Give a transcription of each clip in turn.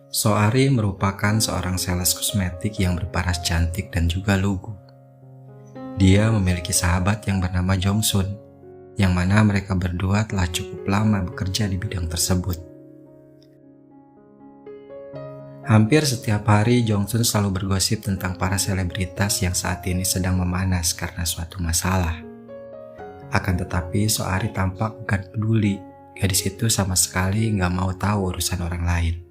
Soari merupakan seorang sales kosmetik yang berparas cantik dan juga lugu. Dia memiliki sahabat yang bernama Jongsun, yang mana mereka berdua telah cukup lama bekerja di bidang tersebut. Hampir setiap hari Jongsun selalu bergosip tentang para selebritas yang saat ini sedang memanas karena suatu masalah. Akan tetapi Soari tampak gak peduli, gadis itu sama sekali gak mau tahu urusan orang lain.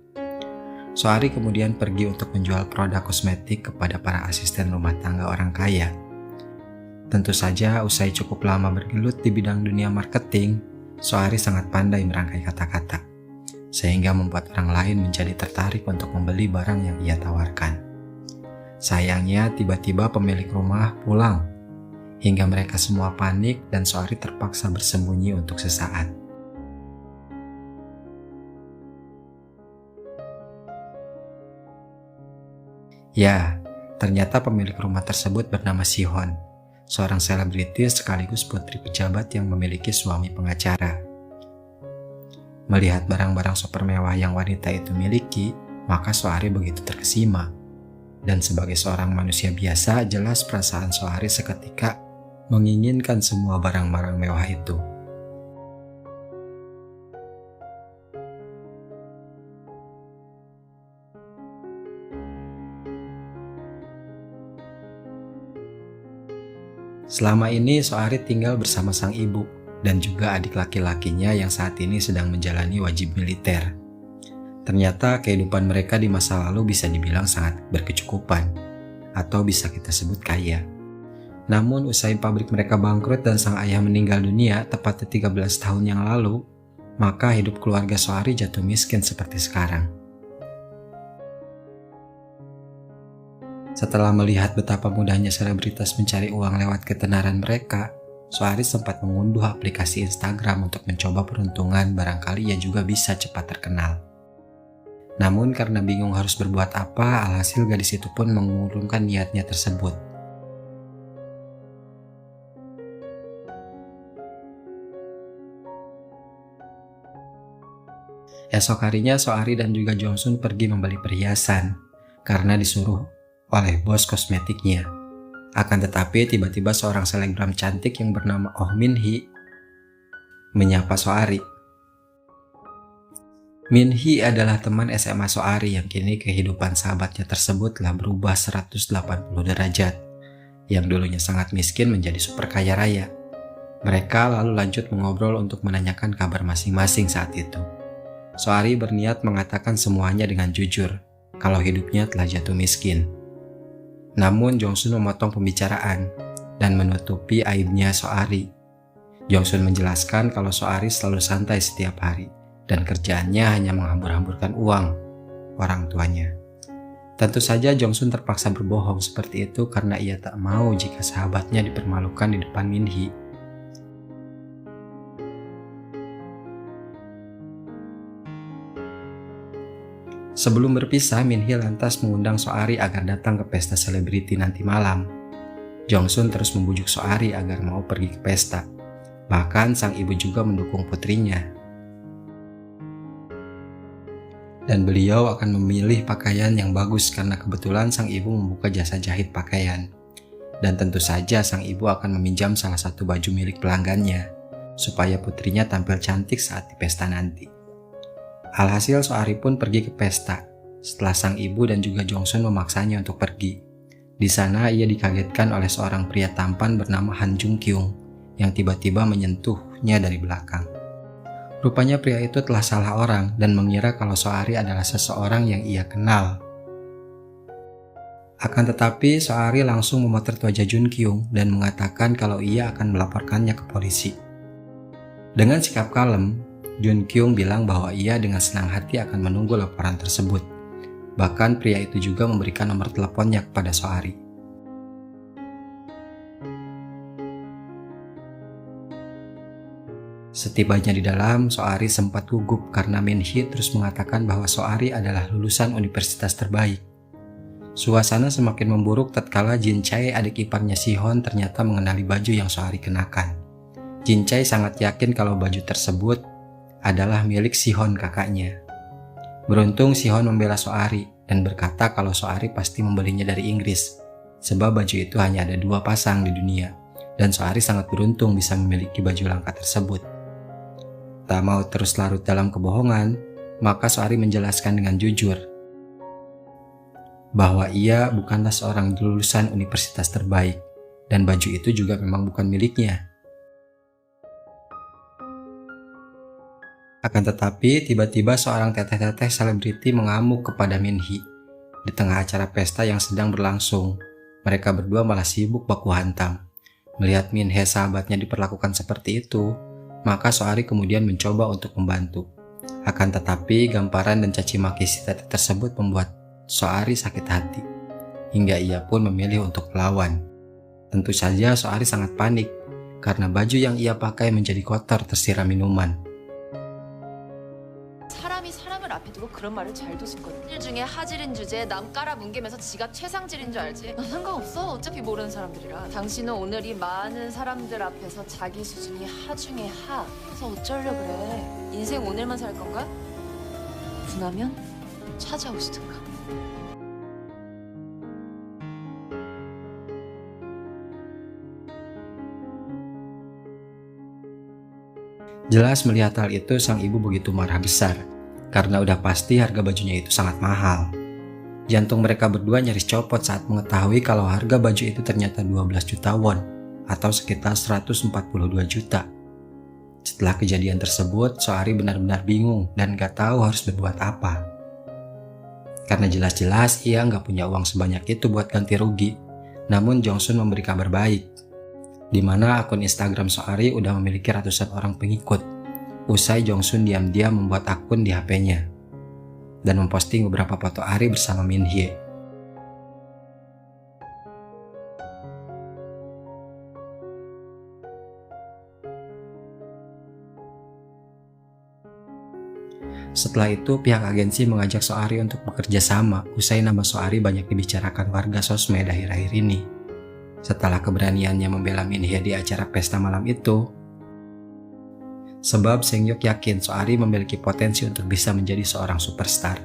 Soari kemudian pergi untuk menjual produk kosmetik kepada para asisten rumah tangga orang kaya. Tentu saja usai cukup lama bergelut di bidang dunia marketing, Soari sangat pandai merangkai kata-kata, sehingga membuat orang lain menjadi tertarik untuk membeli barang yang ia tawarkan. Sayangnya tiba-tiba pemilik rumah pulang, hingga mereka semua panik dan Soari terpaksa bersembunyi untuk sesaat. Ya, ternyata pemilik rumah tersebut bernama Sihon, seorang selebritis sekaligus putri pejabat yang memiliki suami pengacara. Melihat barang-barang super mewah yang wanita itu miliki, maka Soari begitu terkesima. Dan sebagai seorang manusia biasa, jelas perasaan Soari seketika menginginkan semua barang-barang mewah itu. Selama ini Soari tinggal bersama sang ibu dan juga adik laki-lakinya yang saat ini sedang menjalani wajib militer. Ternyata kehidupan mereka di masa lalu bisa dibilang sangat berkecukupan, atau bisa kita sebut kaya. Namun usai pabrik mereka bangkrut dan sang ayah meninggal dunia tepatnya 13 tahun yang lalu, maka hidup keluarga Soari jatuh miskin seperti sekarang. Setelah melihat betapa mudahnya selebritas mencari uang lewat ketenaran mereka, Soari sempat mengunduh aplikasi Instagram untuk mencoba peruntungan, barangkali ia juga bisa cepat terkenal. Namun karena bingung harus berbuat apa, alhasil gadis itu pun mengurungkan niatnya tersebut. Esok harinya Soari dan juga Jongsun pergi membeli perhiasan karena disuruh oleh bos kosmetiknya. Akan tetapi tiba-tiba seorang selebgram cantik yang bernama Oh Min Hee menyapa Soari. Min Hee adalah teman SMA Soari yang kini kehidupan sahabatnya tersebut telah berubah 180 derajat. Yang dulunya sangat miskin menjadi super kaya raya. Mereka lalu lanjut mengobrol untuk menanyakan kabar masing-masing saat itu. Soari berniat mengatakan semuanya dengan jujur, kalau hidupnya telah jatuh miskin. Namun Jongsun memotong pembicaraan dan menutupi aibnya Soari. Jongsun menjelaskan kalau Soari selalu santai setiap hari dan kerjaannya hanya menghambur-hamburkan uang orang tuanya. Tentu saja Jongsun terpaksa berbohong seperti itu karena ia tak mau jika sahabatnya dipermalukan di depan Min Hee. Sebelum berpisah, Min Hee lantas mengundang Soari agar datang ke pesta selebriti nanti malam. Jongsun terus membujuk Soari agar mau pergi ke pesta. Bahkan sang ibu juga mendukung putrinya. Dan beliau akan memilih pakaian yang bagus karena kebetulan sang ibu membuka jasa jahit pakaian. Dan tentu saja sang ibu akan meminjam salah satu baju milik pelanggannya, supaya putrinya tampil cantik saat di pesta nanti. Alhasil Soari pun pergi ke pesta, setelah sang ibu dan juga Jongsun memaksanya untuk pergi. Di sana ia dikagetkan oleh seorang pria tampan bernama Han Jung Kyung yang tiba-tiba menyentuhnya dari belakang. Rupanya pria itu telah salah orang dan mengira kalau Soari adalah seseorang yang ia kenal. Akan tetapi Soari langsung memotret wajah Jung Kyung dan mengatakan kalau ia akan melaporkannya ke polisi. Dengan sikap kalem, Jun Kyung bilang bahwa ia dengan senang hati akan menunggu laporan tersebut. Bahkan pria itu juga memberikan nomor teleponnya kepada Soari. Setibanya di dalam, Soari sempat gugup karena Min Hee terus mengatakan bahwa Soari adalah lulusan universitas terbaik. Suasana semakin memburuk tatkala Jin Chae, adik iparnya Sihon, ternyata mengenali baju yang Soari kenakan. Jin Chae sangat yakin kalau baju tersebut adalah milik Sihon kakaknya. Beruntung Sihon membela Soari dan berkata kalau Soari pasti membelinya dari Inggris, sebab baju itu hanya ada 2 pasang di dunia, dan Soari sangat beruntung bisa memiliki baju langka tersebut. Tak mau terus larut dalam kebohongan, maka Soari menjelaskan dengan jujur bahwa ia bukanlah seorang lulusan universitas terbaik, dan baju itu juga memang bukan miliknya. Akan tetapi, tiba-tiba seorang teteh-teteh selebriti mengamuk kepada Min-hee. Di tengah acara pesta yang sedang berlangsung, mereka berdua malah sibuk baku hantam. Melihat Min-hee sahabatnya diperlakukan seperti itu, maka Soari kemudian mencoba untuk membantu. Akan tetapi, gamparan dan caci maki si teteh tersebut membuat Soari sakit hati, hingga ia pun memilih untuk melawan. Tentu saja Soari sangat panik, karena baju yang ia pakai menjadi kotor tersiram minuman. 사람이 사람을 앞에 두고 그런 말을 잘 도짓거든. 일 중에 하질인 주제에 남 깔아 뭉개면서 지가 최상질인 줄 알지? 난 상관없어. 어차피 모르는 사람들이라. 당신은 오늘 이 많은 사람들 앞에서 자기 수준이 하 중에 하. 그래서 어쩌려 그래. 인생 오늘만 살 건가? 분하면 찾아오시든가. Jelas melihat hal itu, sang ibu begitu marah besar, karena udah pasti harga bajunya itu sangat mahal. Jantung mereka berdua nyaris copot saat mengetahui kalau harga baju itu ternyata 12 juta won, atau sekitar 142 juta. Setelah kejadian tersebut, Soari benar-benar bingung dan gak tahu harus berbuat apa. Karena jelas-jelas ia gak punya uang sebanyak itu buat ganti rugi, namun Jongsun memberi kabar baik, di mana akun Instagram Soari udah memiliki ratusan orang pengikut. Usai Jongsun diam-diam membuat akun di HP-nya dan memposting beberapa foto Ari bersama Min-hee. Setelah itu, pihak agensi mengajak Soari untuk bekerja sama usai nama Soari banyak dibicarakan warga sosmed akhir-akhir ini. Setelah keberaniannya membela Min-hee di acara pesta malam itu, sebab Seung-yuk yakin Soari memiliki potensi untuk bisa menjadi seorang superstar.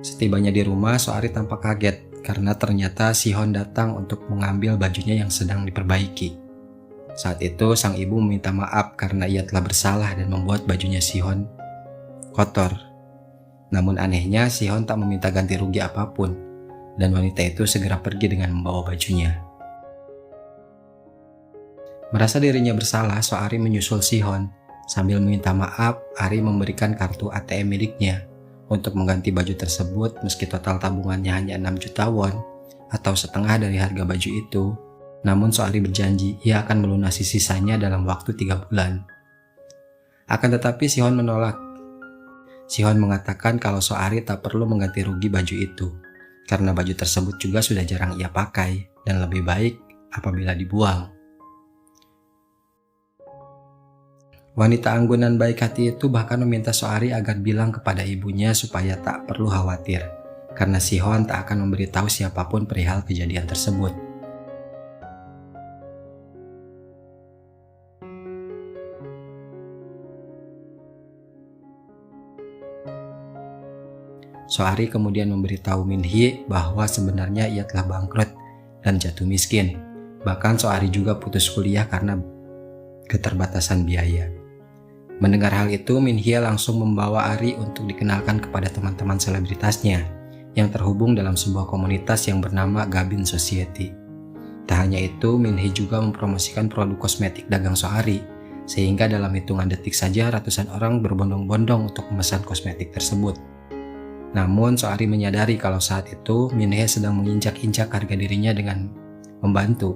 Setibanya di rumah, Soari tampak kaget karena ternyata Sihon datang untuk mengambil bajunya yang sedang diperbaiki. Saat itu, sang ibu meminta maaf karena ia telah bersalah dan membuat bajunya Sihon kotor. Namun anehnya, Sihon tak meminta ganti rugi apapun, dan wanita itu segera pergi dengan membawa bajunya. Merasa dirinya bersalah, Soari menyusul Sihon. Sambil meminta maaf, Ari memberikan kartu ATM miliknya untuk mengganti baju tersebut meski total tabungannya hanya 6 juta won, atau setengah dari harga baju itu. Namun Soari berjanji ia akan melunasi sisanya dalam waktu 3 bulan. Akan tetapi Sihon menolak. Sihon mengatakan kalau Soari tak perlu mengganti rugi baju itu, karena baju tersebut juga sudah jarang ia pakai dan lebih baik apabila dibuang. Wanita anggunan baik hati itu bahkan meminta Soari agar bilang kepada ibunya supaya tak perlu khawatir, karena Sihon tak akan memberitahu siapapun perihal kejadian tersebut. Soari kemudian memberitahu Min-hee bahwa sebenarnya ia telah bangkrut dan jatuh miskin. Bahkan Soari juga putus kuliah karena keterbatasan biaya. Mendengar hal itu, Min-hee langsung membawa Ari untuk dikenalkan kepada teman-teman selebritasnya yang terhubung dalam sebuah komunitas yang bernama Gabin Society. Tak hanya itu, Min-hee juga mempromosikan produk kosmetik dagang Soari, sehingga dalam hitungan detik saja ratusan orang berbondong-bondong untuk memesan kosmetik tersebut. Namun Soari menyadari kalau saat itu Min-hee sedang menginjak-injak harga dirinya dengan membantu.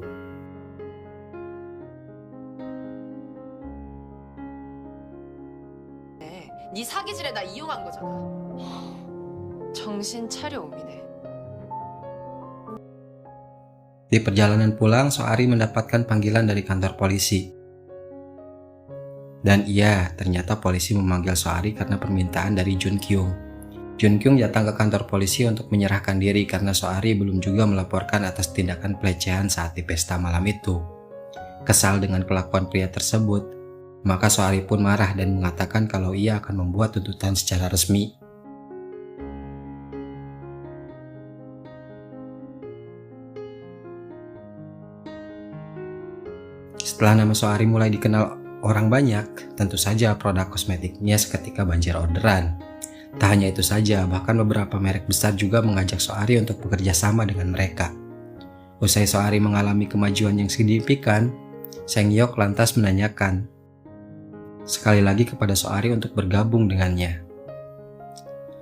네 사기질에 나 이용한 거잖아. 정신 차려 오미네. Di perjalanan pulang, Soari mendapatkan panggilan dari kantor polisi. Dan iya, ternyata polisi memanggil Soari karena permintaan dari Jun Kyung. Jun Kyung datang ke kantor polisi untuk menyerahkan diri karena Soari belum juga melaporkan atas tindakan pelecehan saat di pesta malam itu. Kesal dengan kelakuan pria tersebut, Maka Soari pun marah dan mengatakan kalau ia akan membuat tuntutan secara resmi. Setelah nama Soari mulai dikenal orang banyak, tentu saja produk kosmetiknya seketika banjir orderan. Tak hanya itu saja, bahkan beberapa merek besar juga mengajak Soari untuk bekerja sama dengan mereka. Usai Soari mengalami kemajuan yang signifikan, Sangyok lantas menanyakan sekali lagi kepada Soari untuk bergabung dengannya.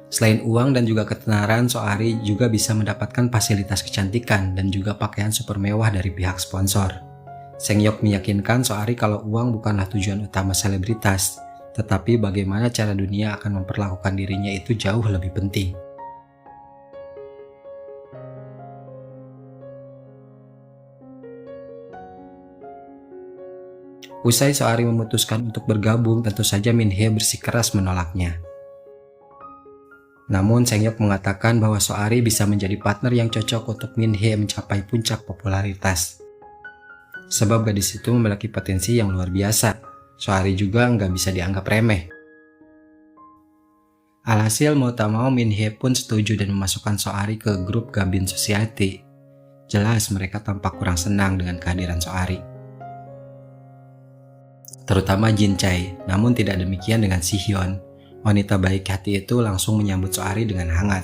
Selain uang dan juga ketenaran, Soari juga bisa mendapatkan fasilitas kecantikan dan juga pakaian super mewah dari pihak sponsor. Sangyok meyakinkan Soari kalau uang bukanlah tujuan utama selebritas, tetapi bagaimana cara dunia akan memperlakukan dirinya itu jauh lebih penting. Usai Soari memutuskan untuk bergabung, tentu saja Min Hye bersikeras menolaknya. Namun Sangyok mengatakan bahwa Soari bisa menjadi partner yang cocok untuk Min Hye mencapai puncak popularitas. Sebab gadis itu memiliki potensi yang luar biasa. Soari juga nggak bisa dianggap remeh. Alhasil mau tak mau Min Hye pun setuju dan memasukkan Soari ke grup Gabin Society. Jelas mereka tampak kurang senang dengan kehadiran Soari. Terutama Jin Chae, namun tidak demikian dengan Si Hyun. Wanita baik hati itu langsung menyambut Soari dengan hangat.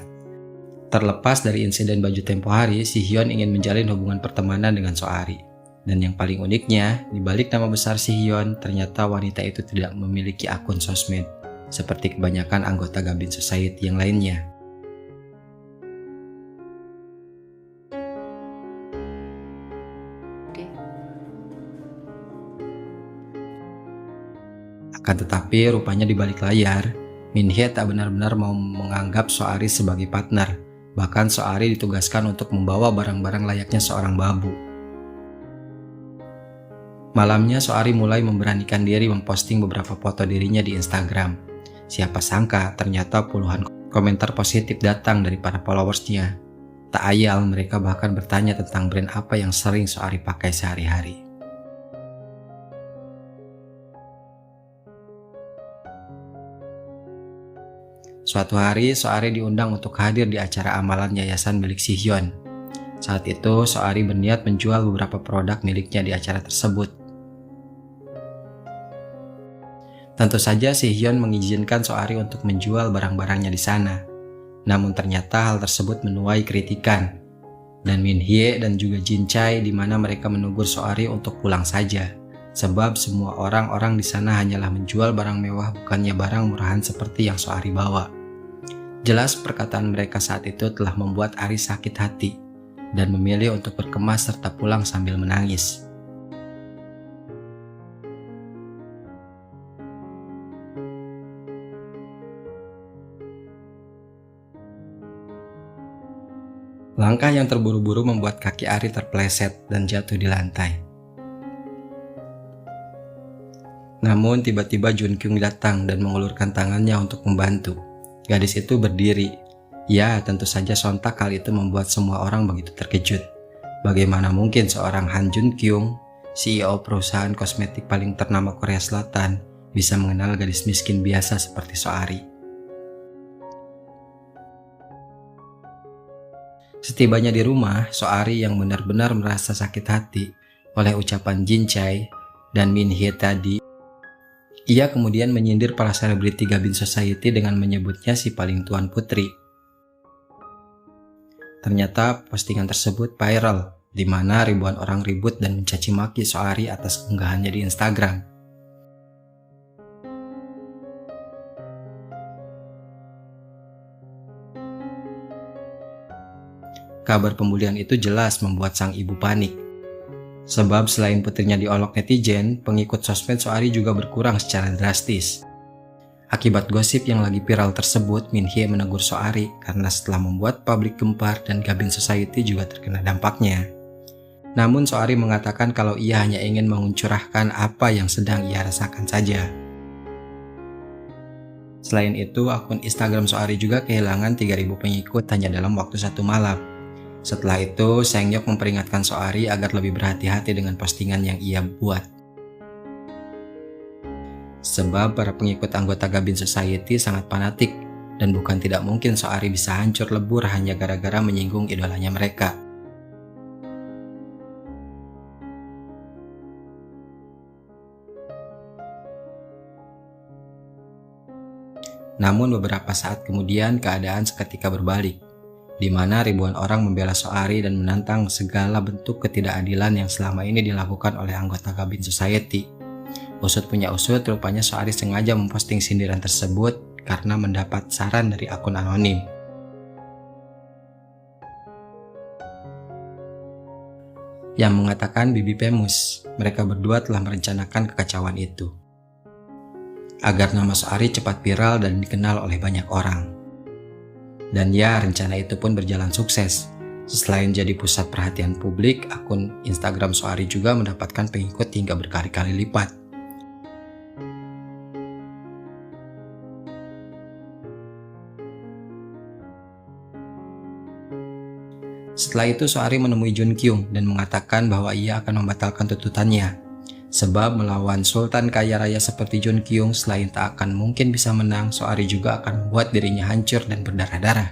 Terlepas dari insiden baju tempo hari, Si Hyun ingin menjalin hubungan pertemanan dengan Soari. Dan yang paling uniknya, di balik nama besar Si Hyun, ternyata wanita itu tidak memiliki akun sosmed, seperti kebanyakan anggota Gabin Society yang lainnya. Akan tetapi rupanya di balik layar, Min Hye tak benar-benar mau menganggap Soari sebagai partner. Bahkan Soari ditugaskan untuk membawa barang-barang layaknya seorang babu. Malamnya Soari mulai memberanikan diri memposting beberapa foto dirinya di Instagram. Siapa sangka ternyata puluhan komentar positif datang dari para followersnya. Tak ayal mereka bahkan bertanya tentang brand apa yang sering Soari pakai sehari-hari. Suatu hari, Soari diundang untuk hadir di acara amalan yayasan milik Si Hyun. Saat itu, Soari berniat menjual beberapa produk miliknya di acara tersebut. Tentu saja Si Hyun mengizinkan Soari untuk menjual barang-barangnya di sana. Namun ternyata hal tersebut menuai kritikan. Dan Min Hye dan juga Jin Chae di mana mereka menegur Soari untuk pulang saja. Sebab semua orang-orang di sana hanyalah menjual barang mewah, bukannya barang murahan seperti yang Soari bawa. Jelas perkataan mereka saat itu telah membuat Ari sakit hati dan memilih untuk berkemas serta pulang sambil menangis. Langkah yang terburu-buru membuat kaki Ari terpleset dan jatuh di lantai. Namun tiba-tiba Jun Kyung datang dan mengulurkan tangannya untuk membantu. Gadis itu berdiri. Ya, tentu saja sontak hal itu membuat semua orang begitu terkejut. Bagaimana mungkin seorang Han Jun Kyung, CEO perusahaan kosmetik paling ternama Korea Selatan, bisa mengenal gadis miskin biasa seperti Soari. Setibanya di rumah, Soari yang benar-benar merasa sakit hati oleh ucapan Jin Chae dan Min Hye tadi, ia kemudian menyindir para selebriti Gabin Society dengan menyebutnya si paling tuan putri. Ternyata postingan tersebut viral, di mana ribuan orang ribut dan mencaci maki Soari atas unggahannya di Instagram. Kabar pembulian itu jelas membuat sang ibu panik. Sebab selain putrinya diolok netizen, pengikut sosmed Soari juga berkurang secara drastis. Akibat gosip yang lagi viral tersebut, Min Hye menegur Soari karena setelah membuat publik gempar dan Gabin Society juga terkena dampaknya. Namun Soari mengatakan kalau ia hanya ingin menguncurahkan apa yang sedang ia rasakan saja. Selain itu, akun Instagram Soari juga kehilangan 3.000 pengikut hanya dalam waktu 1 malam. Setelah itu, Sangyok memperingatkan Soari agar lebih berhati-hati dengan postingan yang ia buat. Sebab para pengikut anggota Gabin Society sangat fanatik dan bukan tidak mungkin Soari bisa hancur lebur hanya gara-gara menyinggung idolanya mereka. Namun beberapa saat kemudian keadaan seketika berbalik, di mana ribuan orang membela Soari dan menantang segala bentuk ketidakadilan yang selama ini dilakukan oleh anggota Gabin Society. Usut punya usut, rupanya Soari sengaja memposting sindiran tersebut karena mendapat saran dari akun anonim. Yang mengatakan Bibi Pemus, mereka berdua telah merencanakan kekacauan itu agar nama Soari cepat viral dan dikenal oleh banyak orang. Dan ya, rencana itu pun berjalan sukses. Selain jadi pusat perhatian publik, akun Instagram Soari juga mendapatkan pengikut hingga berkali-kali lipat. Setelah itu Soari menemui Jun Kyung dan mengatakan bahwa ia akan membatalkan tuntutannya. Sebab melawan sultan kaya raya seperti Jun Kyung selain tak akan mungkin bisa menang, Soari juga akan membuat dirinya hancur dan berdarah-darah.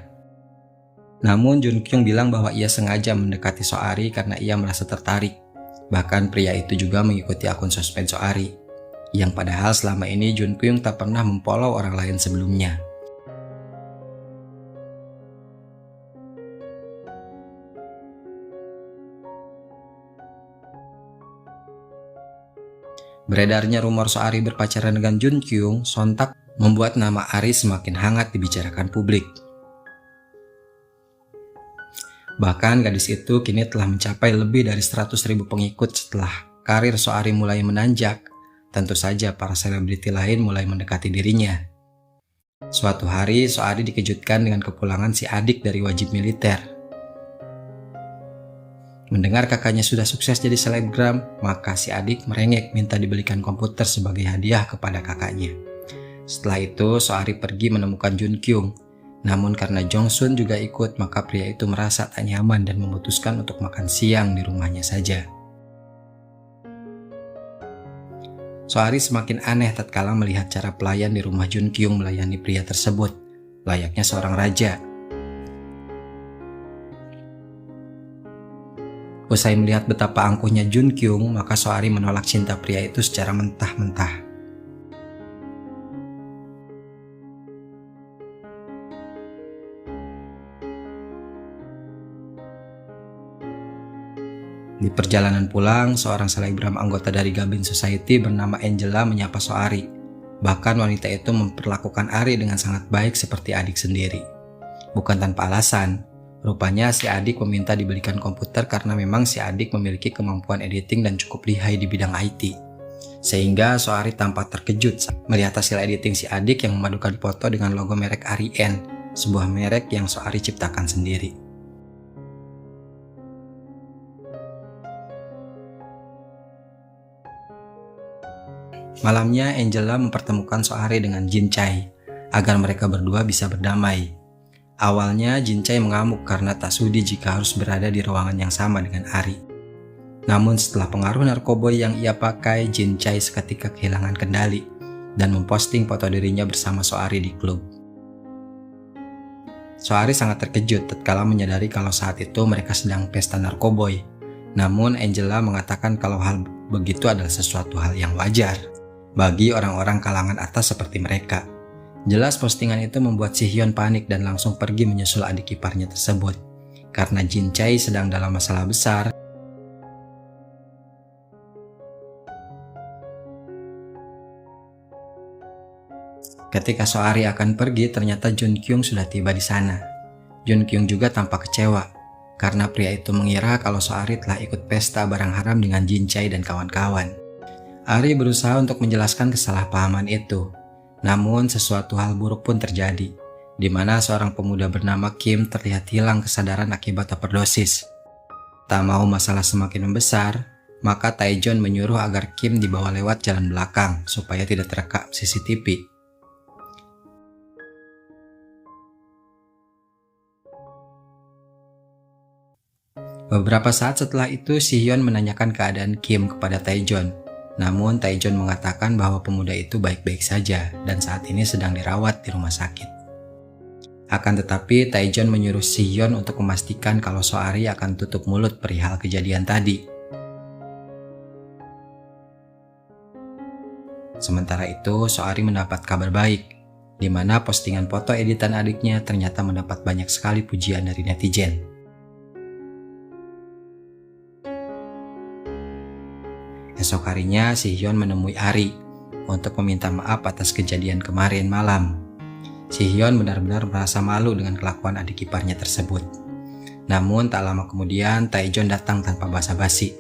Namun Jun Kyung bilang bahwa ia sengaja mendekati Soari karena ia merasa tertarik. Bahkan pria itu juga mengikuti akun sosmed Soari, yang padahal selama ini Jun Kyung tak pernah memfollow orang lain sebelumnya. Beredarnya rumor Soari berpacaran dengan Jun Kyung sontak membuat nama Ari semakin hangat dibicarakan publik. Bahkan gadis itu kini telah mencapai lebih dari 100.000 pengikut setelah karir Soari mulai menanjak. Tentu saja para selebriti lain mulai mendekati dirinya. Suatu hari Soari dikejutkan dengan kepulangan si adik dari wajib militer. Mendengar kakaknya sudah sukses jadi selebgram, maka si adik merengek minta dibelikan komputer sebagai hadiah kepada kakaknya. Setelah itu, Soari pergi menemukan Jun Kyung. Namun karena Jong Sun juga ikut, maka pria itu merasa tak nyaman dan memutuskan untuk makan siang di rumahnya saja. Soari semakin aneh tatkala melihat cara pelayan di rumah Jun Kyung melayani pria tersebut, layaknya seorang raja. Usai melihat betapa angkuhnya Jun Kyung, maka Soari menolak cinta pria itu secara mentah-mentah. Di perjalanan pulang, seorang selebgram anggota dari Gabin Society bernama Angela menyapa Soari. Bahkan wanita itu memperlakukan Ari dengan sangat baik seperti adik sendiri. Bukan tanpa alasan. Rupanya si adik meminta dibelikan komputer karena memang si adik memiliki kemampuan editing dan cukup lihai di bidang IT. Sehingga Soari tampak terkejut melihat hasil editing si adik yang memadukan foto dengan logo merek Arien, sebuah merek yang Soari ciptakan sendiri. Malamnya Angela mempertemukan Soari dengan Jin Chai agar mereka berdua bisa berdamai. Awalnya Jin Chai mengamuk karena tak sudi jika harus berada di ruangan yang sama dengan Ari. Namun setelah pengaruh narkoboy yang ia pakai, Jin Chai seketika kehilangan kendali dan memposting foto dirinya bersama Soari di klub. Soari sangat terkejut tatkala menyadari kalau saat itu mereka sedang pesta narkoboy. Namun Angela mengatakan kalau hal begitu adalah sesuatu hal yang wajar bagi orang-orang kalangan atas seperti mereka. Jelas postingan itu membuat Si Hyun panik dan langsung pergi menyusul adik iparnya tersebut. Karena Jin Chai sedang dalam masalah besar, ketika Soari akan pergi, ternyata Jun Kyung sudah tiba di sana. Jun Kyung juga tampak kecewa karena pria itu mengira kalau Soari telah ikut pesta barang haram dengan Jin Chai dan kawan-kawan. Ari berusaha untuk menjelaskan kesalahpahaman itu. Namun sesuatu hal buruk pun terjadi, di mana seorang pemuda bernama Kim terlihat hilang kesadaran akibat overdosis. Tak mau masalah semakin membesar, maka Taejon menyuruh agar Kim dibawa lewat jalan belakang supaya tidak terekam CCTV. Beberapa saat setelah itu, Si Hyun menanyakan keadaan Kim kepada Taejon. Namun Taejon mengatakan bahwa pemuda itu baik-baik saja dan saat ini sedang dirawat di rumah sakit. Akan tetapi Taejon menyuruh Si-hyun untuk memastikan kalau Soari akan tutup mulut perihal kejadian tadi. Sementara itu Soari mendapat kabar baik, di mana postingan foto editan adiknya ternyata mendapat banyak sekali pujian dari netizen. Esok harinya Si-hyun menemui Ari untuk meminta maaf atas kejadian kemarin malam. Si-hyun benar-benar merasa malu dengan kelakuan adik iparnya tersebut. Namun tak lama kemudian Taejon datang tanpa basa-basi.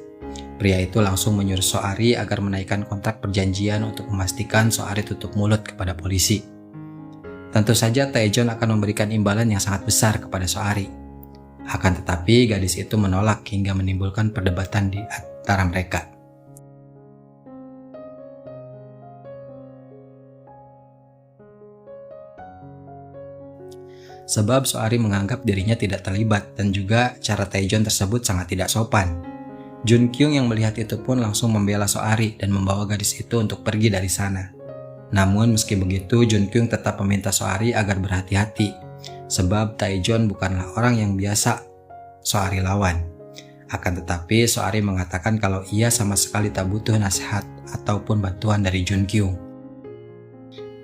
Pria itu langsung menyuruh Soari agar menaikkan kontrak perjanjian untuk memastikan Soari tutup mulut kepada polisi. Tentu saja Taejon akan memberikan imbalan yang sangat besar kepada Soari. Akan tetapi gadis itu menolak hingga menimbulkan perdebatan di antara mereka. Sebab Soari menganggap dirinya tidak terlibat dan juga cara Taejon tersebut sangat tidak sopan. Jun Kyung yang melihat itu pun langsung membela Soari dan membawa gadis itu untuk pergi dari sana. Namun meski begitu Jun Kyung tetap meminta Soari agar berhati-hati, sebab Taejon bukanlah orang yang biasa Soari lawan. Akan tetapi Soari mengatakan kalau ia sama sekali tak butuh nasihat ataupun bantuan dari Jun Kyung.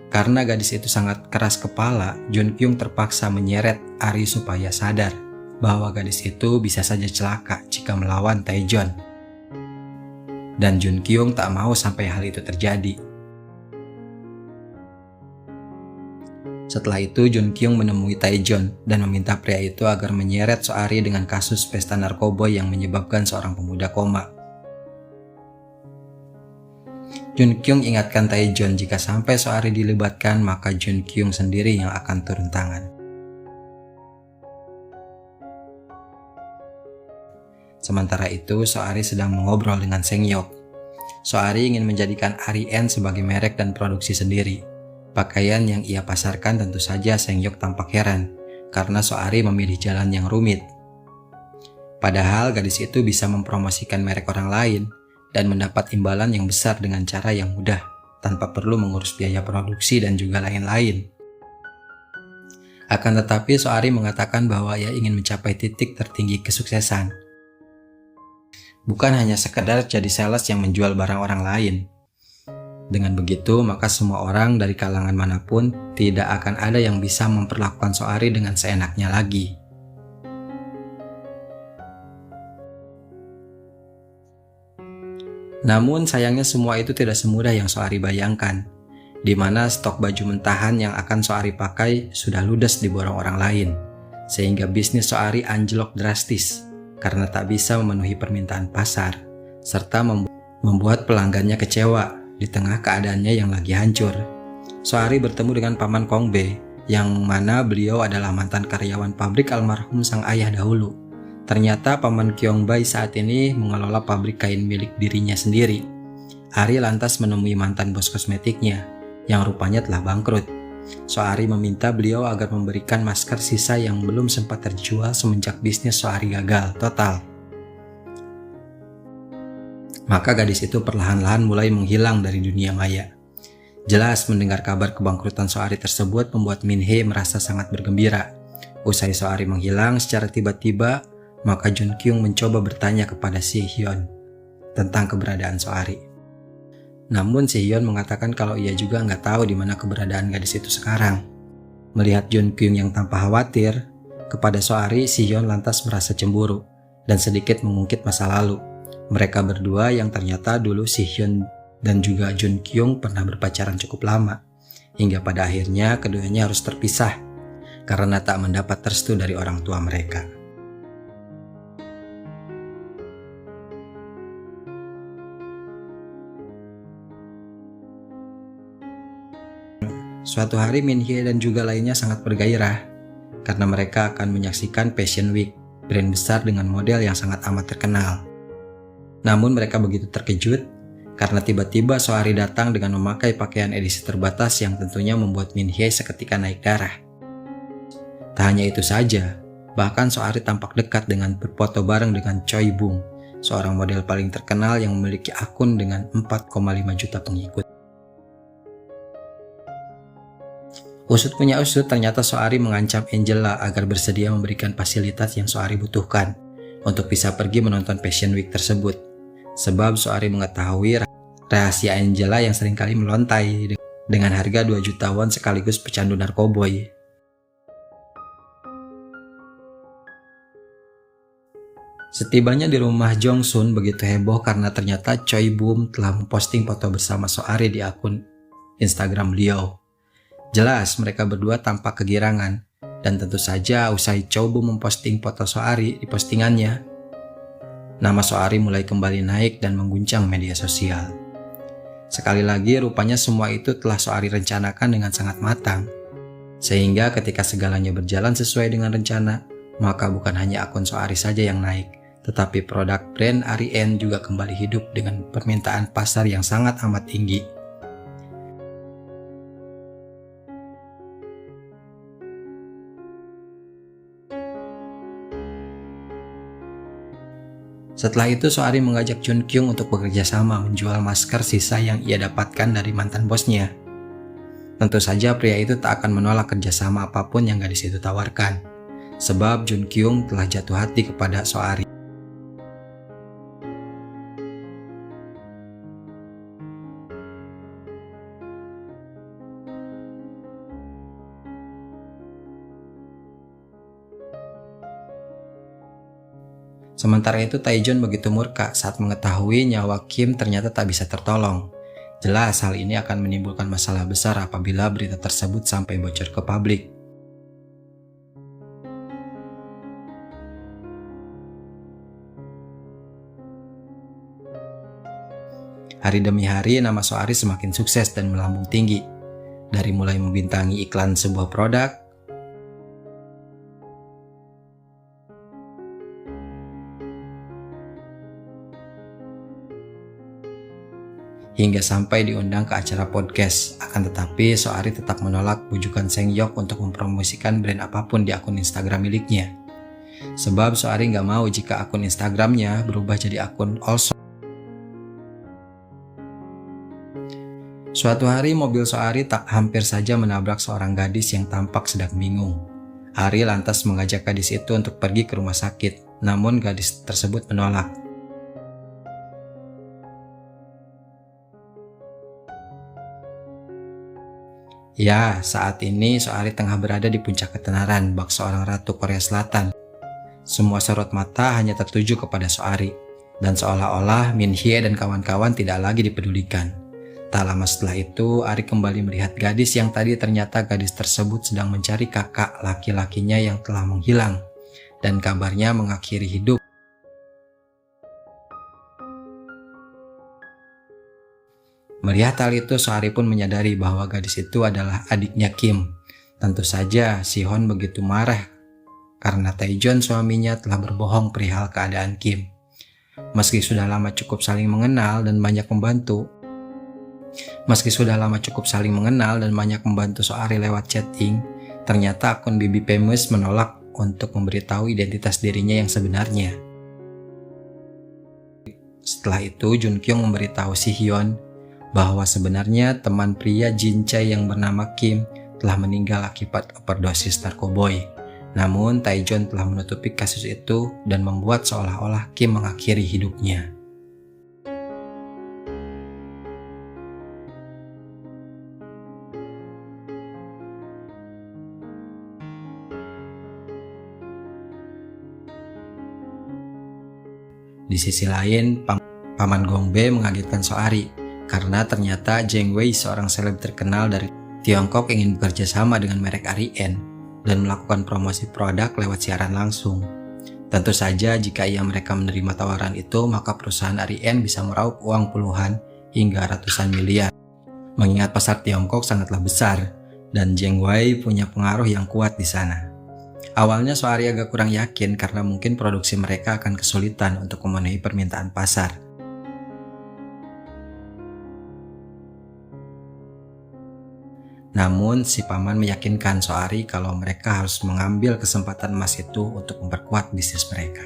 Karena gadis itu sangat keras kepala, Jun Kyung terpaksa menyeret Ari supaya sadar bahwa gadis itu bisa saja celaka jika melawan Taejon. Dan Jun Kyung tak mau sampai hal itu terjadi. Setelah itu Jun Kyung menemui Taejon dan meminta pria itu agar menyeret Soari dengan kasus pesta narkoba yang menyebabkan seorang pemuda koma. Jun Kyung ingatkan Taejon jika sampai Soari dilibatkan maka Jun Kyung sendiri yang akan turun tangan. Sementara itu Soari sedang mengobrol dengan Seng-hyuk. Soari ingin menjadikan Ari-en sebagai merek dan produksi sendiri. Pakaian yang ia pasarkan tentu saja Seng-hyuk tampak heran karena Soari memilih jalan yang rumit. Padahal gadis itu bisa mempromosikan merek orang lain dan mendapat imbalan yang besar dengan cara yang mudah, tanpa perlu mengurus biaya produksi dan juga lain-lain. Akan tetapi Soari mengatakan bahwa ia ingin mencapai titik tertinggi kesuksesan. Bukan hanya sekedar jadi sales yang menjual barang orang lain. Dengan begitu, maka semua orang dari kalangan manapun tidak akan ada yang bisa memperlakukan Soari dengan seenaknya lagi. Namun sayangnya semua itu tidak semudah yang Soari bayangkan, di mana stok baju mentahan yang akan Soari pakai sudah ludes diborong orang lain, sehingga bisnis Soari anjlok drastis karena tak bisa memenuhi permintaan pasar, serta membuat pelanggannya kecewa di tengah keadaannya yang lagi hancur. Soari bertemu dengan Paman Kongbe, yang mana beliau adalah mantan karyawan pabrik almarhum sang ayah dahulu. Ternyata Paman Kyongbae saat ini mengelola pabrik kain milik dirinya sendiri. Ari lantas menemui mantan bos kosmetiknya, yang rupanya telah bangkrut. Soari meminta beliau agar memberikan masker sisa yang belum sempat terjual semenjak bisnis Soari gagal total. Maka gadis itu perlahan-lahan mulai menghilang dari dunia maya. Jelas mendengar kabar kebangkrutan Soari tersebut membuat Min-hye merasa sangat bergembira. Usai Soari menghilang secara tiba-tiba, maka Jun Kyung mencoba bertanya kepada Si-hyun tentang keberadaan Soari. Namun Si-hyun mengatakan kalau ia juga nggak tahu di mana keberadaan gadis itu sekarang. Melihat Jun Kyung yang tanpa khawatir kepada Soari, Si-hyun lantas merasa cemburu dan sedikit mengungkit masa lalu. Mereka berdua yang ternyata dulu Si-hyun dan juga Jun Kyung pernah berpacaran cukup lama, hingga pada akhirnya keduanya harus terpisah karena tak mendapat restu dari orang tua mereka. Suatu hari Min-hye dan juga lainnya sangat bergairah karena mereka akan menyaksikan Fashion Week, brand besar dengan model yang sangat amat terkenal. Namun mereka begitu terkejut karena tiba-tiba Soari datang dengan memakai pakaian edisi terbatas yang tentunya membuat Min-hye seketika naik darah. Tak hanya itu saja, bahkan Soari tampak dekat dengan berfoto bareng dengan Choi Bung, seorang model paling terkenal yang memiliki akun dengan 4,5 juta pengikut. Usut punya usut, ternyata Soari mengancam Angela agar bersedia memberikan fasilitas yang Soari butuhkan untuk bisa pergi menonton Fashion Week tersebut. Sebab Soari mengetahui rahasia Angela yang seringkali melontai dengan harga 2 juta won sekaligus pecandu narkoboy. Setibanya di rumah Jong Sun, begitu heboh karena ternyata Choi Boom telah memposting foto bersama Soari di akun Instagram beliau. Jelas mereka berdua tampak kegirangan, dan tentu saja usai Choi Boom memposting foto Soari di postingannya, nama Soari mulai kembali naik dan mengguncang media sosial. Sekali lagi rupanya semua itu telah Soari rencanakan dengan sangat matang, sehingga ketika segalanya berjalan sesuai dengan rencana, maka bukan hanya akun Soari saja yang naik, tetapi produk brand Arien juga kembali hidup dengan permintaan pasar yang sangat amat tinggi. Setelah itu Soari mengajak Jun Kyung untuk bekerja sama menjual masker sisa yang ia dapatkan dari mantan bosnya. Tentu saja pria itu tak akan menolak kerjasama apapun yang gadis itu tawarkan, sebab Jun Kyung telah jatuh hati kepada Soari. Sementara itu Taejon begitu murka saat mengetahui nyawa Kim ternyata tak bisa tertolong. Jelas hal ini akan menimbulkan masalah besar apabila berita tersebut sampai bocor ke publik. Hari demi hari nama Soari semakin sukses dan melambung tinggi. Dari mulai membintangi iklan sebuah produk, hingga sampai diundang ke acara podcast. Akan tetapi Soari tetap menolak bujukan Seng Yok untuk mempromosikan brand apapun di akun Instagram miliknya. Sebab Soari nggak mau jika akun Instagramnya berubah jadi akun Also. Suatu hari mobil Soari tak hampir saja menabrak seorang gadis yang tampak sedang bingung. Ari lantas mengajak gadis itu untuk pergi ke rumah sakit, namun gadis tersebut menolak. Ya, saat ini Soari tengah berada di puncak ketenaran bak seorang ratu Korea Selatan. Semua sorot mata hanya tertuju kepada Soari, dan seolah-olah Min Hye dan kawan-kawan tidak lagi dipedulikan. Tak lama setelah itu, Ari kembali melihat gadis yang tadi ternyata gadis tersebut sedang mencari kakak laki-lakinya yang telah menghilang, dan kabarnya mengakhiri hidup. Melihat hal itu, Soari pun menyadari bahwa gadis itu adalah adiknya Kim. Tentu saja, Si-hon begitu marah karena Taejon suaminya telah berbohong perihal keadaan Kim. Meski sudah lama cukup saling mengenal dan banyak membantu Soari lewat chatting, ternyata akun Bibi Famous menolak untuk memberitahu identitas dirinya yang sebenarnya. Setelah itu, Jun Kyung memberitahu Si-hyun bahwa sebenarnya teman pria Jin Chae yang bernama Kim telah meninggal akibat overdosis narkoboy. Namun Taejon telah menutupi kasus itu dan membuat seolah-olah Kim mengakhiri hidupnya. Di sisi lain, Paman Gongbae mengagetkan Soari karena ternyata Jeng Wei, seorang seleb terkenal dari Tiongkok, ingin bekerja sama dengan merek Arien dan melakukan promosi produk lewat siaran langsung. Tentu saja jika mereka menerima tawaran itu, maka perusahaan Arien bisa meraup uang puluhan hingga ratusan miliar. Mengingat pasar Tiongkok sangatlah besar dan Jeng Wei punya pengaruh yang kuat di sana. Awalnya Soari agak kurang yakin karena mungkin produksi mereka akan kesulitan untuk memenuhi permintaan pasar. Namun si paman meyakinkan Soari kalau mereka harus mengambil kesempatan emas itu untuk memperkuat bisnis mereka.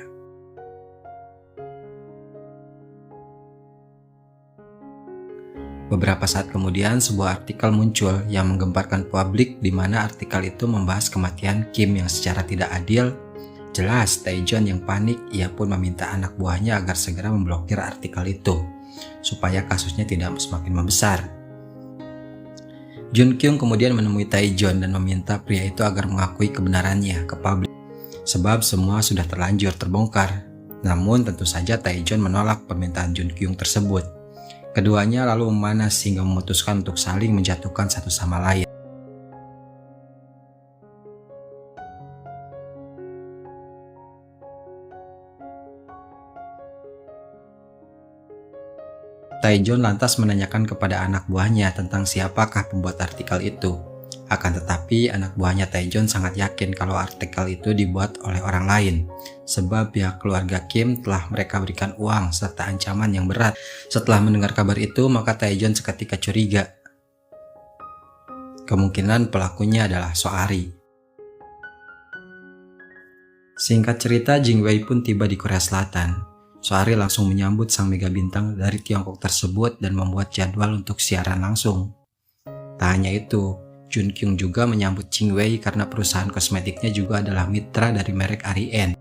Beberapa saat kemudian sebuah artikel muncul yang menggemparkan publik di mana artikel itu membahas kematian Kim yang secara tidak adil. Jelas Taejon yang panik, ia pun meminta anak buahnya agar segera memblokir artikel itu supaya kasusnya tidak semakin membesar. Jun Kyung kemudian menemui Taejon dan meminta pria itu agar mengakui kebenarannya ke publik sebab semua sudah terlanjur terbongkar. Namun tentu saja Taejon menolak permintaan Jun Kyung tersebut. Keduanya lalu memanas hingga memutuskan untuk saling menjatuhkan satu sama lain. Taejon lantas menanyakan kepada anak buahnya tentang siapakah pembuat artikel itu. Akan tetapi anak buahnya Taejon sangat yakin kalau artikel itu dibuat oleh orang lain, sebab pihak keluarga Kim telah mereka berikan uang serta ancaman yang berat. Setelah mendengar kabar itu, maka Taejon seketika curiga. Kemungkinan pelakunya adalah Soari. Singkat cerita, Jing Wei pun tiba di Korea Selatan. Soari langsung menyambut sang mega bintang dari Tiongkok tersebut dan membuat jadwal untuk siaran langsung. Tak hanya itu, Jun Kyung juga menyambut Jing Wei karena perusahaan kosmetiknya juga adalah mitra dari merek Arien.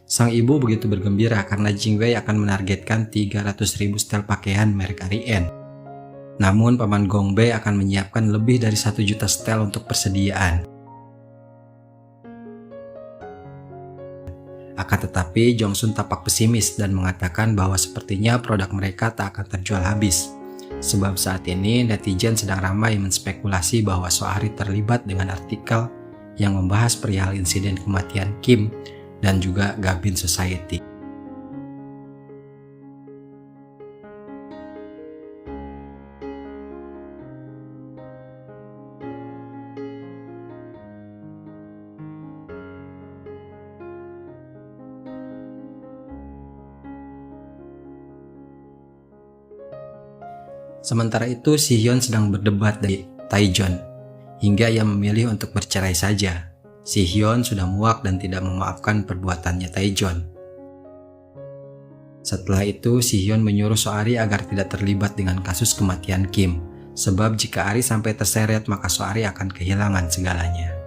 Sang ibu begitu bergembira karena Jing Wei akan menargetkan 300.000 setel pakaian merek Arien. Namun paman Gongbei akan menyiapkan lebih dari 1 juta setel untuk persediaan. Akan tetapi Jongsun tampak pesimis dan mengatakan bahwa sepertinya produk mereka tak akan terjual habis. Sebab saat ini netizen sedang ramai menspekulasi bahwa Soari terlibat dengan artikel yang membahas perihal insiden kematian Kim dan juga Gabin Society. Sementara itu, Si Hyun sedang berdebat dengan Taejon, hingga ia memilih untuk bercerai saja. Si Hyun sudah muak dan tidak memaafkan perbuatannya Taejon. Setelah itu, Si Hyun menyuruh Soari agar tidak terlibat dengan kasus kematian Kim, sebab jika Ari sampai terseret maka Soari akan kehilangan segalanya.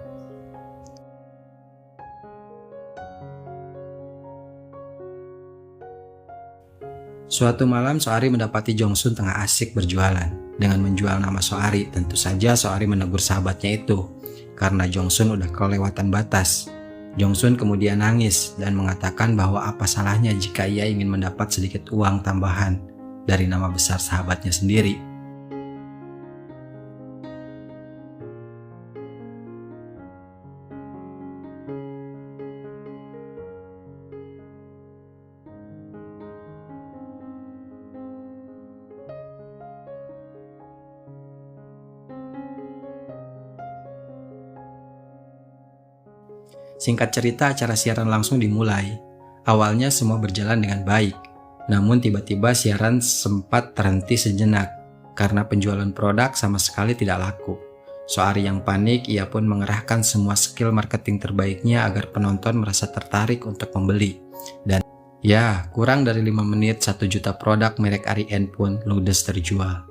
Suatu malam Soari mendapati Jongsun tengah asik berjualan. Dengan menjual nama Soari, tentu saja Soari menegur sahabatnya itu karena Jongsun udah kelewatan batas. Jongsun kemudian nangis dan mengatakan bahwa apa salahnya jika ia ingin mendapat sedikit uang tambahan dari nama besar sahabatnya sendiri. Singkat cerita, acara siaran langsung dimulai. Awalnya semua berjalan dengan baik, namun tiba-tiba siaran sempat terhenti sejenak karena penjualan produk sama sekali tidak laku. Soari yang panik, ia pun mengerahkan semua skill marketing terbaiknya agar penonton merasa tertarik untuk membeli. Dan ya, kurang dari 5 menit 1 juta produk merek Arien pun ludes terjual.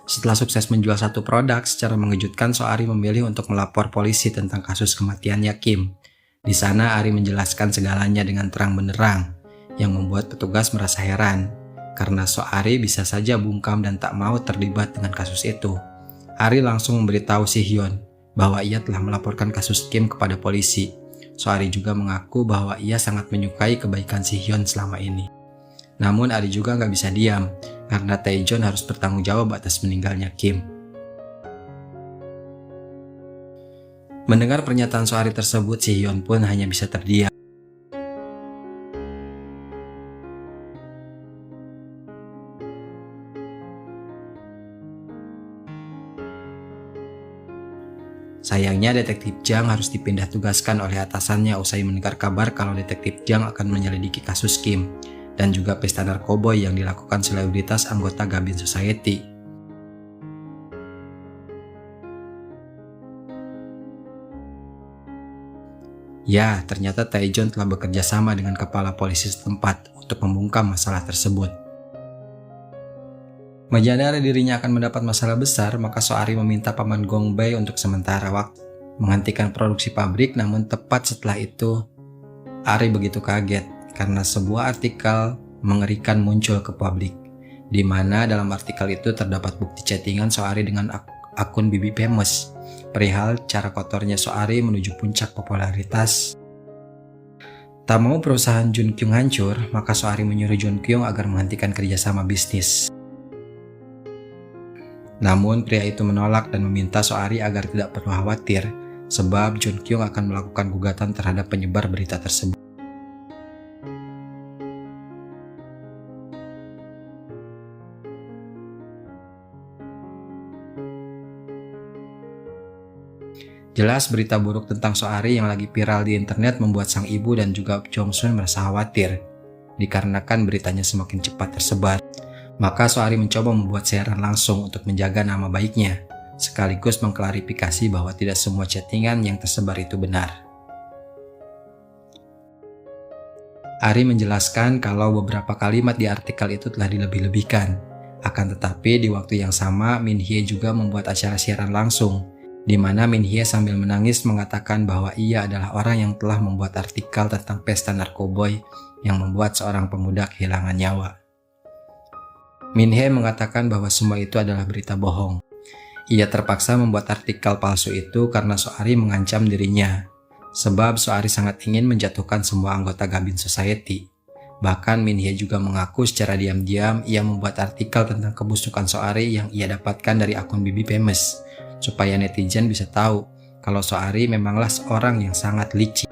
Setelah sukses menjual satu produk, secara mengejutkan Soari memilih untuk melapor polisi tentang kasus kematiannya Kim. Di sana Ari menjelaskan segalanya dengan terang benderang, yang membuat petugas merasa heran, karena Soari bisa saja bungkam dan tak mau terlibat dengan kasus itu. Ari langsung memberitahu Si Hyun bahwa ia telah melaporkan kasus Kim kepada polisi. Soari juga mengaku bahwa ia sangat menyukai kebaikan Si Hyun selama ini. Namun Ari juga nggak bisa diam, karena Taejon harus bertanggung jawab atas meninggalnya Kim. Mendengar pernyataan Soari tersebut, Si Hyun pun hanya bisa terdiam. Sayangnya Detektif Jang harus dipindah tugaskan oleh atasannya usai mendengar kabar kalau Detektif Jang akan menyelidiki kasus Kim dan juga pesta narkoboy yang dilakukan selebritas anggota Gabin Society. Ya, ternyata Taejon telah bekerja sama dengan kepala polisi setempat untuk membungkam masalah tersebut. Menyadari dirinya akan mendapat masalah besar, maka Soari meminta paman Gongbei untuk sementara waktu menghentikan produksi pabrik. Namun tepat setelah itu, Ari begitu kaget karena sebuah artikel mengerikan muncul ke publik, di mana dalam artikel itu terdapat bukti chattingan Soari dengan akun Bibi Famous perihal cara kotornya Soari menuju puncak popularitas. Tak mau perusahaan Jun Kyung hancur, maka Soari menyuruh Jun Kyung agar menghentikan kerjasama bisnis. Namun pria itu menolak dan meminta Soari agar tidak perlu khawatir, sebab Jun Kyung akan melakukan gugatan terhadap penyebar berita tersebut. Jelas berita buruk tentang Soari yang lagi viral di internet membuat sang ibu dan juga Jongsun merasa khawatir, dikarenakan beritanya semakin cepat tersebar. Maka Soari mencoba membuat siaran langsung untuk menjaga nama baiknya, sekaligus mengklarifikasi bahwa tidak semua chattingan yang tersebar itu benar. Ari menjelaskan kalau beberapa kalimat di artikel itu telah dilebih-lebihkan. Akan tetapi di waktu yang sama, Min Hye juga membuat acara siaran langsung, di mana Min Hye sambil menangis mengatakan bahwa ia adalah orang yang telah membuat artikel tentang pesta narkoboy yang membuat seorang pemuda kehilangan nyawa. Min Hye mengatakan bahwa semua itu adalah berita bohong. Ia terpaksa membuat artikel palsu itu karena Soari mengancam dirinya, sebab Soari sangat ingin menjatuhkan semua anggota Gabin Society. Bahkan Min Hye juga mengaku secara diam-diam ia membuat artikel tentang kebusukan Soari yang ia dapatkan dari akun Bibi Famous, supaya netizen bisa tahu kalau Soari memanglah seorang yang sangat licik.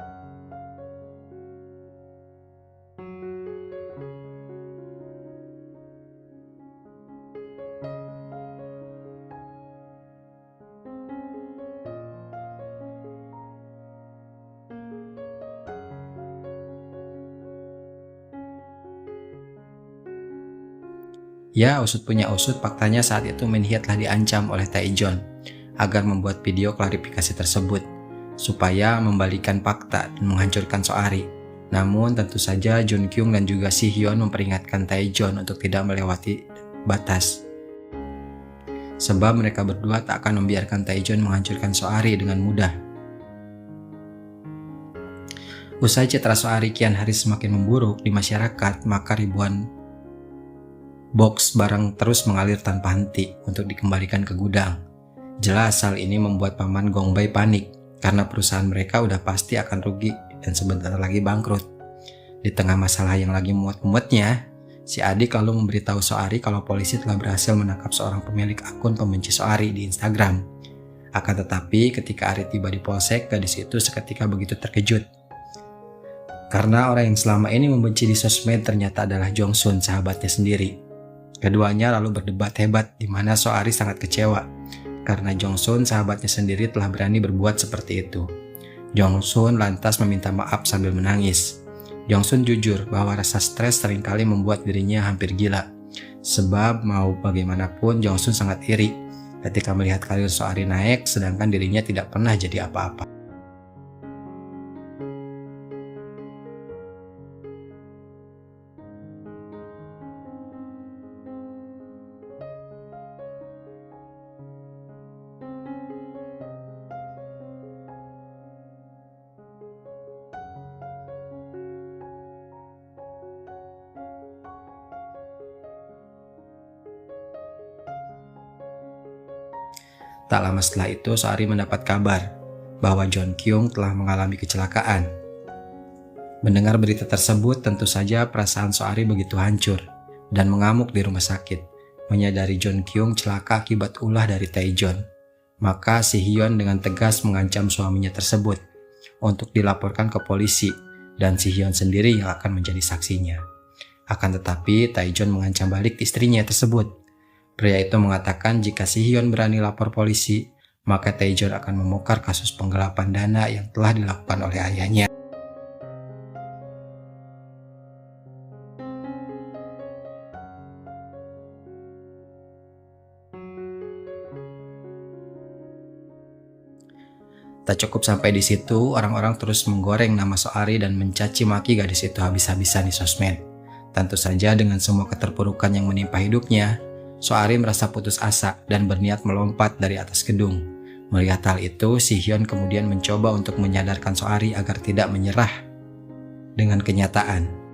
Ya, usut punya usut, faktanya saat itu Min Hye telah diancam oleh Taejon agar membuat video klarifikasi tersebut, supaya membalikan fakta dan menghancurkan Soari. Namun tentu saja Jun Kyung dan juga Si Hyun memperingatkan Taejon untuk tidak melewati batas, sebab mereka berdua tak akan membiarkan Taejon menghancurkan Soari dengan mudah. Usai citra Soari kian hari semakin memburuk di masyarakat, maka ribuan box barang terus mengalir tanpa henti untuk dikembalikan ke gudang. Jelas hal ini membuat paman Gongbei panik karena perusahaan mereka udah pasti akan rugi dan sebentar lagi bangkrut. Di tengah masalah yang lagi muat-muatnya, si adik lalu memberitahu Soari kalau polisi telah berhasil menangkap seorang pemilik akun pembenci Soari di Instagram. Akan tetapi ketika Ari tiba di polsek, gadis itu seketika begitu terkejut, karena orang yang selama ini membenci di sosmed ternyata adalah Jongsun, sahabatnya sendiri. Keduanya lalu berdebat hebat, di mana Soari sangat kecewa karena Jongsun, sahabatnya sendiri, telah berani berbuat seperti itu. Jongsun lantas meminta maaf sambil menangis. Jongsun jujur bahwa rasa stres seringkali membuat dirinya hampir gila, sebab mau bagaimanapun Jongsun sangat iri ketika melihat karir Soari naik sedangkan dirinya tidak pernah jadi apa-apa. Tak lama setelah itu, Soari mendapat kabar bahwa Jun Kyung telah mengalami kecelakaan. Mendengar berita tersebut, tentu saja perasaan Soari begitu hancur dan mengamuk di rumah sakit. Menyadari Jun Kyung celaka akibat ulah dari Taejon, maka Si Hyun dengan tegas mengancam suaminya tersebut untuk dilaporkan ke polisi dan Si Hyun sendiri yang akan menjadi saksinya. Akan tetapi Taejon mengancam balik istrinya tersebut. Pria itu mengatakan jika Si Hyun berani lapor polisi, maka Taejon akan membongkar kasus penggelapan dana yang telah dilakukan oleh ayahnya. Tak cukup sampai di situ, orang-orang terus menggoreng nama Soari dan mencaci maki gadis itu habis-habisan di sosmed. Tentu saja dengan semua keterpurukan yang menimpa hidupnya, Soari merasa putus asa dan berniat melompat dari atas gedung. Melihat hal itu, Si Hyun kemudian mencoba untuk menyadarkan Soari agar tidak menyerah dengan kenyataan.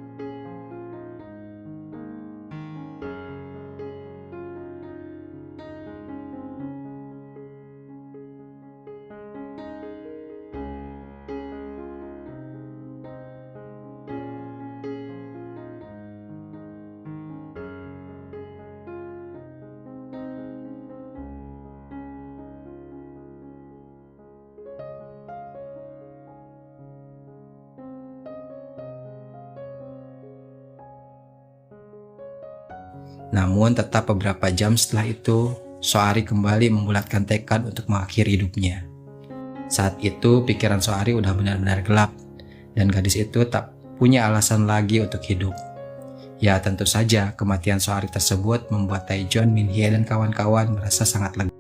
Namun tetap beberapa jam setelah itu, Soari kembali membulatkan tekad untuk mengakhiri hidupnya. Saat itu pikiran Soari udah benar-benar gelap dan gadis itu tak punya alasan lagi untuk hidup. Ya tentu saja kematian Soari tersebut membuat Taejon, Minhye dan kawan-kawan merasa sangat lega.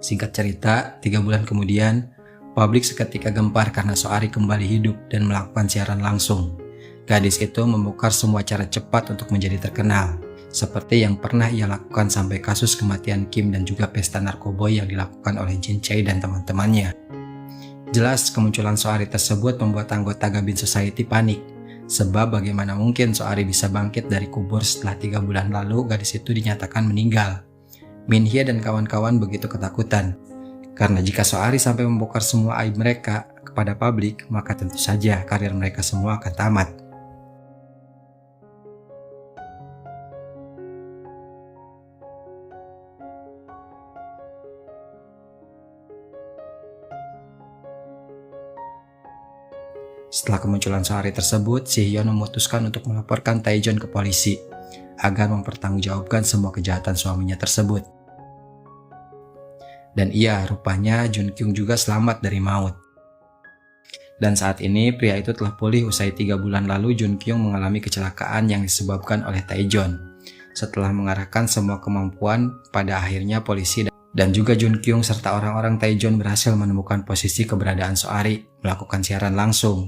Singkat cerita, 3 bulan kemudian, publik seketika gempar karena Soari kembali hidup dan melakukan siaran langsung. Gadis itu membongkar semua cara cepat untuk menjadi terkenal, seperti yang pernah ia lakukan sampai kasus kematian Kim dan juga pesta narkoboy yang dilakukan oleh Jin Chae dan teman-temannya. Jelas kemunculan Soari tersebut membuat anggota Gabin Society panik, sebab bagaimana mungkin Soari bisa bangkit dari kubur setelah 3 bulan lalu gadis itu dinyatakan meninggal. Minhye dan kawan-kawan begitu ketakutan, karena jika Soari sampai membongkar semua aib mereka kepada publik, maka tentu saja karir mereka semua akan tamat. Setelah kemunculan Soari tersebut, Si Hyun memutuskan untuk melaporkan Taejon ke polisi agar mempertanggungjawabkan semua kejahatan suaminya tersebut. Dan iya, rupanya Jun Kyung juga selamat dari maut. Dan saat ini pria itu telah pulih usai 3 bulan lalu Jun Kyung mengalami kecelakaan yang disebabkan oleh Taejon. Setelah mengarahkan semua kemampuan, pada akhirnya polisi dan juga Jun Kyung serta orang-orang Taejon berhasil menemukan posisi keberadaan Soari, melakukan siaran langsung.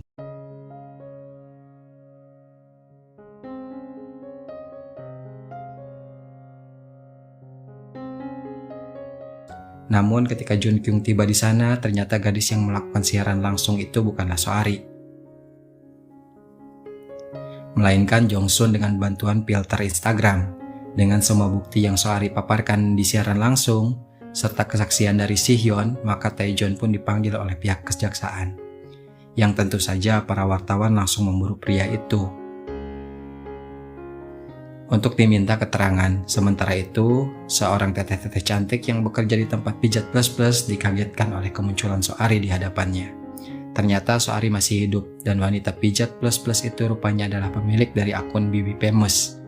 Namun ketika Jun Kyung tiba di sana, ternyata gadis yang melakukan siaran langsung itu bukanlah Soari, melainkan Jongsun dengan bantuan filter Instagram. Dengan semua bukti yang Soari paparkan di siaran langsung, serta kesaksian dari Si Hyun, maka Taejon pun dipanggil oleh pihak kejaksaan. Yang tentu saja para wartawan langsung memburu pria itu untuk diminta keterangan. Sementara itu, seorang teteh-teteh cantik yang bekerja di tempat pijat plus plus dikagetkan oleh kemunculan Soari di hadapannya. Ternyata Soari masih hidup dan wanita pijat plus plus itu rupanya adalah pemilik dari akun Bibi Famous.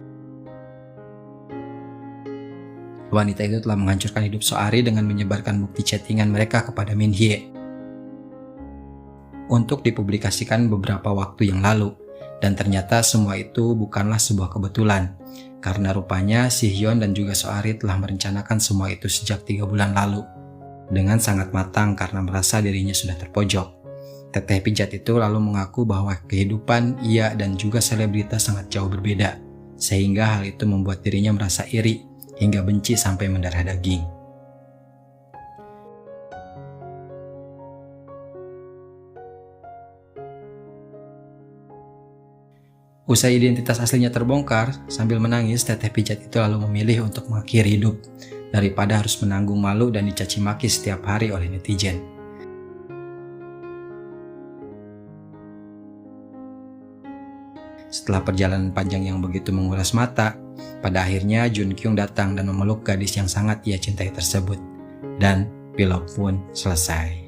Wanita itu telah menghancurkan hidup Soari dengan menyebarkan bukti chattingan mereka kepada Minhye untuk dipublikasikan beberapa waktu yang lalu. Dan ternyata semua itu bukanlah sebuah kebetulan, karena rupanya Si Hyun dan juga Soari telah merencanakan semua itu sejak 3 bulan lalu dengan sangat matang karena merasa dirinya sudah terpojok. Teteh pijat itu lalu mengaku bahwa kehidupan ia dan juga selebritas sangat jauh berbeda, sehingga hal itu membuat dirinya merasa iri hingga benci sampai mendarah daging. Usai identitas aslinya terbongkar, sambil menangis, teteh pijat itu lalu memilih untuk mengakhiri hidup daripada harus menanggung malu dan dicaci maki setiap hari oleh netizen. Setelah perjalanan panjang yang begitu menguras mata, pada akhirnya Jun Kyung datang dan memeluk gadis yang sangat ia cintai tersebut. Dan film pun selesai.